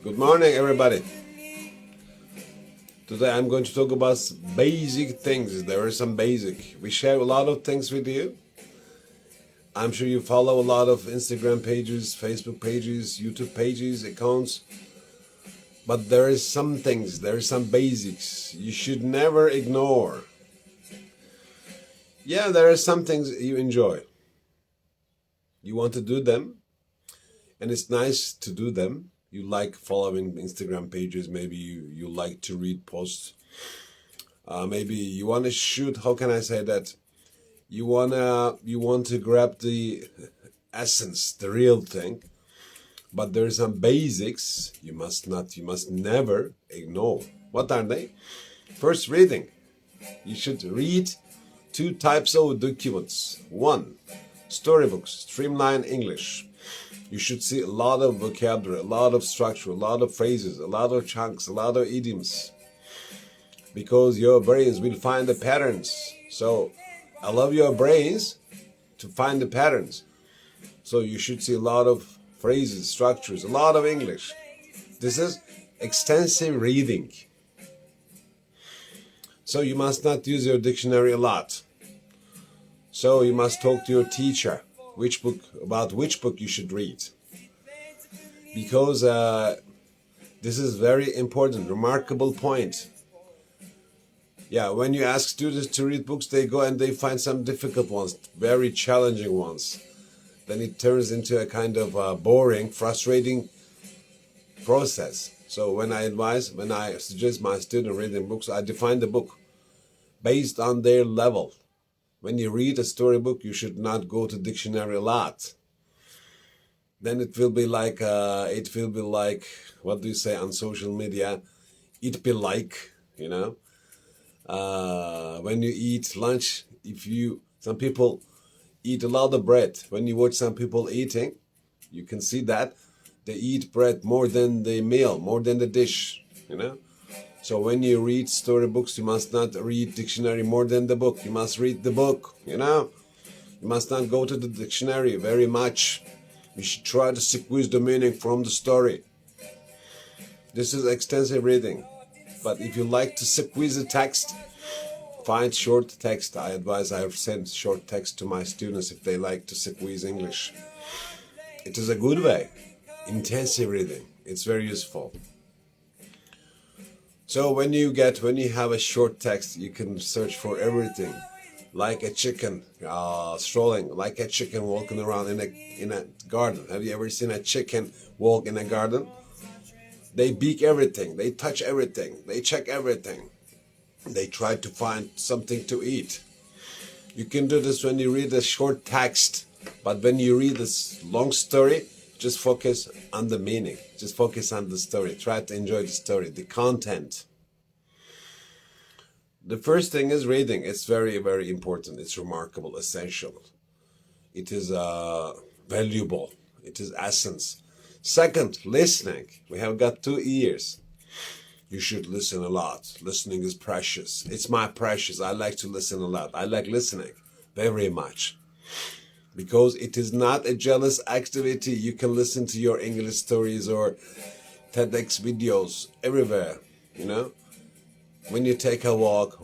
Good morning, everybody. Today I'm going to talk about basic things. There are some basic. We share a lot of things with you. I'm sure you follow a lot of Instagram pages, Facebook pages, YouTube pages, accounts. But there is some things, there are some basics you should never ignore. Yeah, there are some things you enjoy. You want to do them, and it's nice to do them. You like following Instagram pages, maybe you like to read posts. Maybe you want to shoot, how can I say that? You want to grab the essence, the real thing. But there are some basics you must never ignore. What are they? First, reading. You should read two types of documents. One, storybooks, streamline English. You should see a lot of vocabulary, a lot of structure, a lot of phrases, a lot of chunks, a lot of idioms. Because your brains will find the patterns. So, allow your brains to find the patterns. So you should see a lot of phrases, structures, a lot of English. This is extensive reading. So you must not use your dictionary a lot. So you must talk to your teacher about which book you should read. Because this is very important, remarkable point. Yeah, when you ask students to read books, they go and they find some difficult ones, very challenging ones. Then it turns into a kind of boring, frustrating process. So when I suggest my student reading books, I define the book based on their level. When you read a storybook, you should not go to dictionary a lot. Then it will be like, what do you say on social media? It be like, when you eat lunch, some people eat a lot of bread. When you watch some people eating, you can see that they eat bread more than the meal, more than the dish, So when you read storybooks, you must not read dictionary more than the book. You must read the book, You must not go to the dictionary very much. You should try to squeeze the meaning from the story. This is extensive reading. But if you like to squeeze the text, find short text. I've sent short text to my students if they like to squeeze English. It is a good way. Intensive reading. It's very useful. So when you have a short text, you can search for everything. Like a chicken strolling, like a chicken walking around in a garden. Have you ever seen a chicken walk in a garden? They beak everything, they touch everything, they check everything. They try to find something to eat. You can do this when you read a short text, but when you read this long story, just focus on the meaning. Just focus on the story. Try to enjoy the story, the content. The first thing is reading. It's very, very important. It's remarkable, essential. It is valuable. It is essence. Second, listening. We have got 2 ears. You should listen a lot. Listening is precious. It's my precious. I like to listen a lot. I like listening very much. Because it is not a jealous activity. You can listen to your English stories or TEDx videos everywhere, When you take a walk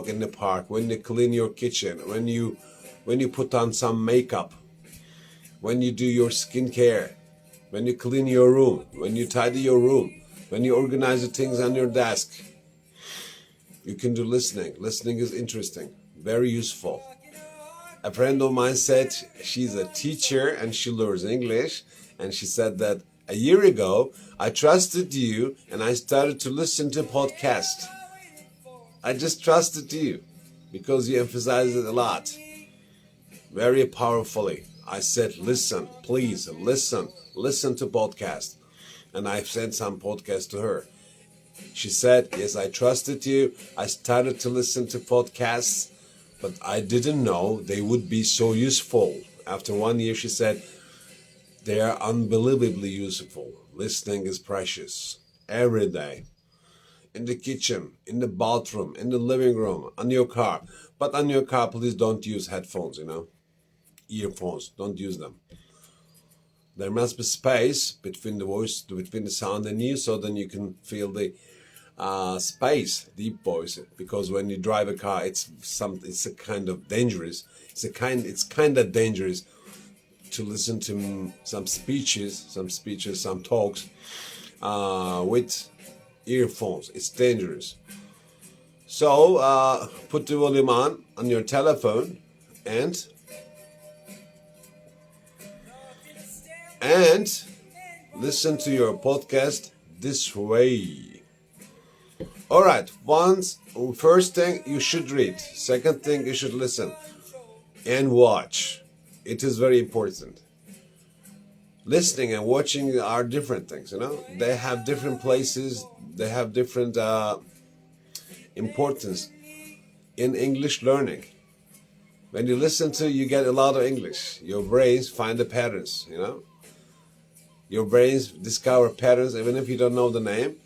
in the park, when you clean your kitchen, when you put on some makeup, when you do your skincare, when you clean your room, when you tidy your room, when you organize the things on your desk, you can do listening. Listening is interesting, very useful. A friend of mine said she's a teacher and she learns English, and she said that a year ago I trusted you and I started to listen to podcasts. I just trusted you because you emphasized it a lot, very powerfully. I said, listen, please listen to podcasts. And I've sent some podcasts to her. She said, yes, I trusted you. I started to listen to podcasts, but I didn't know they would be so useful. After 1 year, she said, they are unbelievably useful. Listening is precious. Every day. In the kitchen, in the bathroom, in the living room, on your car. But on your car, please don't use headphones, Earphones, don't use them. There must be space between the voice, between the sound and you, so then you can feel the space, deep voice. Because when you drive a car, it's a kind of dangerous. It's kind of dangerous to listen to some speeches, some talks with earphones. It's dangerous. So put the volume on your telephone and listen to your podcast this way. All right. First thing, you should read. Second thing, you should listen and watch. It is very important. Listening and watching are different things, They have different places. They have different importance in English learning. When you listen to, you get a lot of English. Your brains find the patterns, Your brains discover patterns, even if you don't know the name.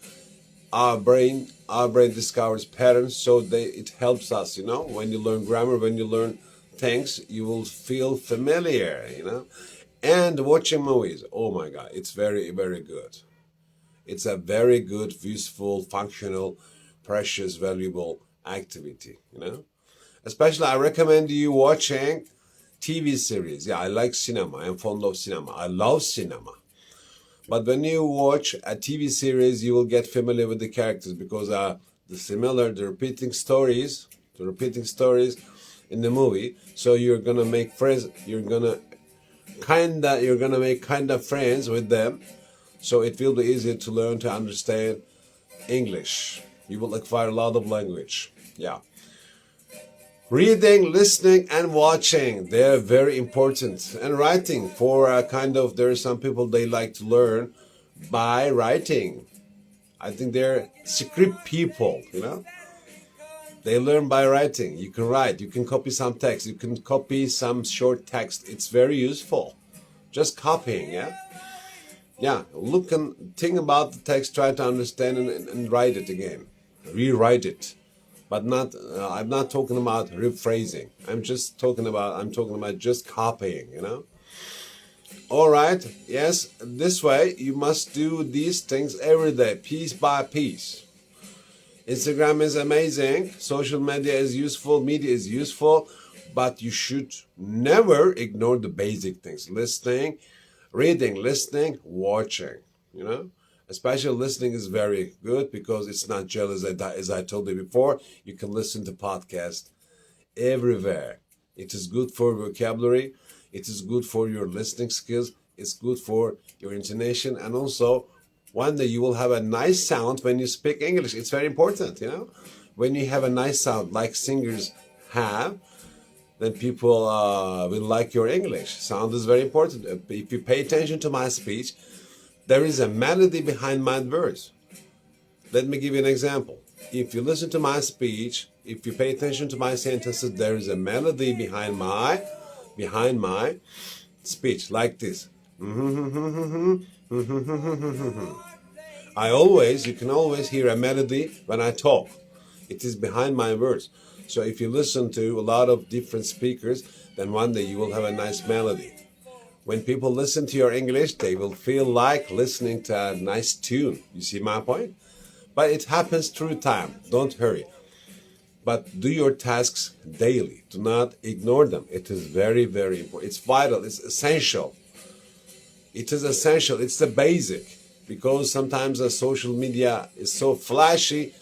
Our brain discovers patterns, so it helps us, When you learn grammar, when you learn things, you will feel familiar, And watching movies, oh my God, it's very, very good. It's a very good, useful, functional, precious, valuable activity, Especially, I recommend you watching TV series. Yeah, I like cinema. I'm fond of cinema. I love cinema. But when you watch a TV series, you will get familiar with the characters because the repeating stories in the movie. So you're gonna make friends. You're gonna make friends with them. So it will be easier to learn to understand English. You will acquire a lot of language. Yeah. Reading, listening, and watching, they're very important. And writing, there are some people, they like to learn by writing. I think they're script people, They learn by writing. You can write, you can copy some text, you can copy some short text. It's very useful. Just copying, yeah? Yeah, look and think about the text, try to understand and write it again. Rewrite it. But I'm not talking about rephrasing. I'm talking about just copying, All right, yes, this way you must do these things every day, piece by piece. Instagram is amazing. Social media is useful. Media is useful. But you should never ignore the basic things. Reading, listening, watching, Especially listening is very good because it's not jealous. As I told you before, you can listen to podcasts everywhere. It is good for vocabulary. It is good for your listening skills. It's good for your intonation. And also, one day you will have a nice sound when you speak English. It's very important, When you have a nice sound like singers have, then people will like your English. Sound is very important. If you pay attention to my speech, there is a melody behind my words. Let me give you an example. If you listen to my speech, if you pay attention to my sentences, there is a melody behind my speech, like this. You can always hear a melody when I talk. It is behind my words. So if you listen to a lot of different speakers, then one day you will have a nice melody. When people listen to your English, they will feel like listening to a nice tune. You see my point? But it happens through time. Don't hurry. But do your tasks daily. Do not ignore them. It is very, very important. It's vital. It's essential. It is essential. It's the basic. Because sometimes the social media is so flashy,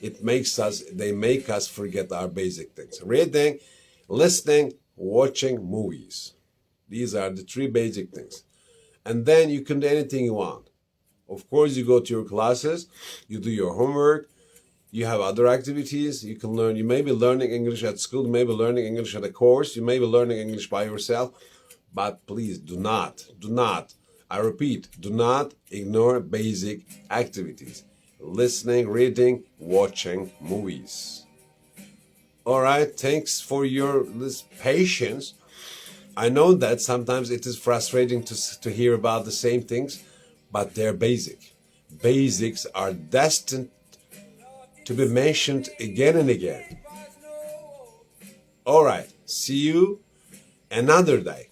they make us forget our basic things. Reading, listening, watching movies. These are the three basic things. And then you can do anything you want. Of course, you go to your classes, you do your homework, you have other activities, you can learn. You may be learning English at school, you may be learning English at a course, you may be learning English by yourself, but please do not, I repeat, do not ignore basic activities. Listening, reading, watching movies. All right, thanks for your patience. I know that sometimes it is frustrating to hear about the same things, but they're basic. Basics are destined to be mentioned again and again. All right, see you another day.